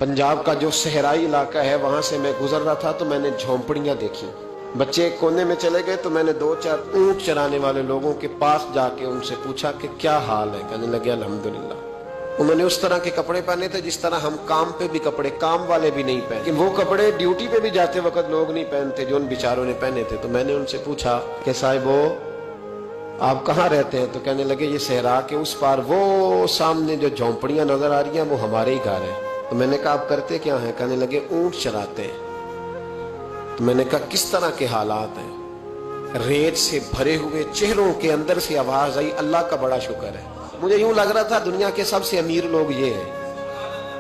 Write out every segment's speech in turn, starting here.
पंजाब का जो सहराई इलाका है वहां से मैं गुजर रहा था तो मैंने झोंपड़ियां देखी। बच्चे एक कोने में चले गए तो मैंने 2-4 ऊंट चराने वाले लोगों के पास जाके उनसे पूछा कि क्या हाल है। कहने लगे अल्हम्दुलिल्लाह। उन्होंने उस तरह के कपड़े पहने थे जिस तरह हम काम पे भी कपड़े, काम वाले भी नहीं पहने, वो कपड़े ड्यूटी पे भी जाते वक्त लोग नहीं पहनते जो उन बेचारों ने पहने थे। तो मैंने उनसे पूछा कि साहिबो आप कहाँ रहते हैं? तो कहने लगे ये सहरा के उस पार वो सामने जो झोंपड़ियां नजर आ रही हैं वो हमारे ही घर है। तो मैंने कहा आप करते क्या हैं? कहने लगे ऊंट चराते हैं। तो मैंने कहा किस तरह के हालात हैं? रेत से भरे हुए चेहरों के अंदर से आवाज आई अल्लाह का बड़ा शुक्र है। मुझे यूं लग रहा था दुनिया के सबसे अमीर लोग ये हैं,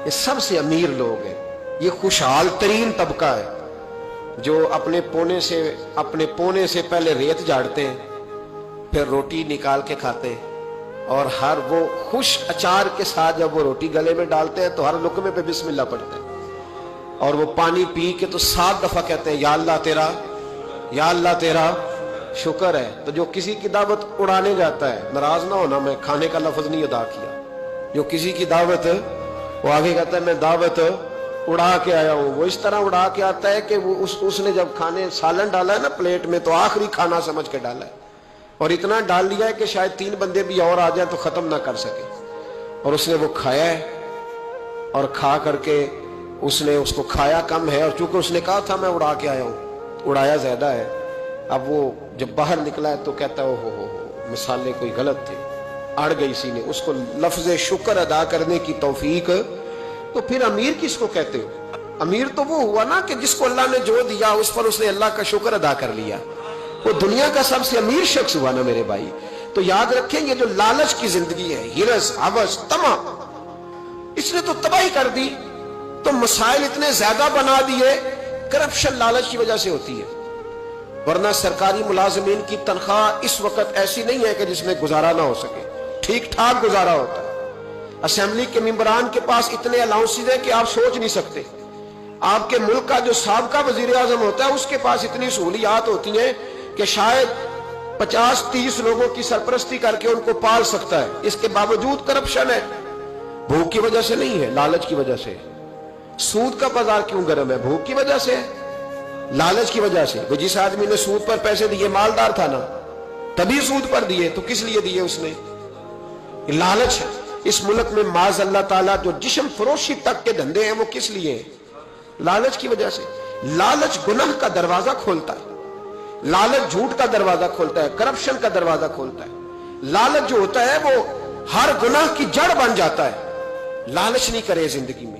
ये सबसे अमीर लोग हैं, ये खुशहाल तरीन तबका है जो अपने पोने से पहले रेत झाड़ते हैं, फिर रोटी निकाल के खाते हैं और हर वो खुश अचार के साथ जब वो रोटी गले में डालते हैं तो हर लुकमे पे बिस्मिल्लाह पढ़ते हैं और वो पानी पी के तो 7 दफा कहते हैं या अल्लाह तेरा शुक्र है। तो जो किसी की दावत उड़ाने जाता है, नाराज ना होना मैं खाने का लफ्ज नहीं अदा किया, जो किसी की दावत वो आगे कहता है मैं दावत उड़ा के आया हूं, वो इस तरह उड़ा के आता है कि वो उसने जब खाने सालन डाला है ना प्लेट में तो आखिरी खाना समझ के डाला है और इतना डाल लिया है कि शायद 3 बंदे भी और आ जाए तो खत्म ना कर सके। और उसने वो खाया है और खा करके उसने उसको खाया कम है और चूंकि उसने कहा था मैं उड़ा के आया हूं, उड़ाया ज्यादा है। अब वो जब बाहर निकला है तो कहता है हो मिसालें कोई गलत थे, अड़ गई सीने, उसको लफ्ज शुक्र अदा करने की तौफीक। तो फिर अमीर किसको कहते हो? अमीर तो वो हुआ ना कि जिसको अल्लाह ने जो दिया उस पर उसने अल्लाह का शुक्र अदा कर लिया, वो दुनिया का सबसे अमीर शख्स हुआ ना मेरे भाई। तो याद रखें ये जो लालच की जिंदगी है, हिरस हवस तमा, इसने तो तबाही कर दी। तो मसाइल इतने ज्यादा बना दिए, करप्शन लालच की वजह से होती है। वरना सरकारी मुलाजिमीन की तनख्वाह इस वक्त ऐसी नहीं है कि जिसमें गुजारा ना हो सके, ठीक ठाक गुजारा होता है। असेंबली के मेंबरान के पास इतने अलाउंसेज है कि आप सोच नहीं सकते। आपके मुल्क का जो साबका वजीर आजम होता है उसके पास इतनी सहूलियात होती हैं कि शायद 50-30 लोगों की सरपरस्ती करके उनको पाल सकता है। इसके बावजूद करप्शन है। भूख की वजह से नहीं है, लालच की वजह से। सूद का बाजार क्यों गर्म है? भूख की वजह से, लालच की वजह से। वो जिस आदमी ने सूद पर पैसे दिए मालदार था ना, तभी सूद पर दिए। तो किस लिए दिए उसने? लालच है। इस मुल्क में माज अल्लाह ताला जो जिस्म फरोशी तक के धंधे हैं वो किस लिए हैं? लालच की वजह से। लालच गुनाह का दरवाजा खोलता है, लालच झूठ का दरवाजा खोलता है, करप्शन का दरवाजा खोलता है। लालच जो होता है वो हर गुनाह की जड़ बन जाता है। लालच नहीं करे जिंदगी में।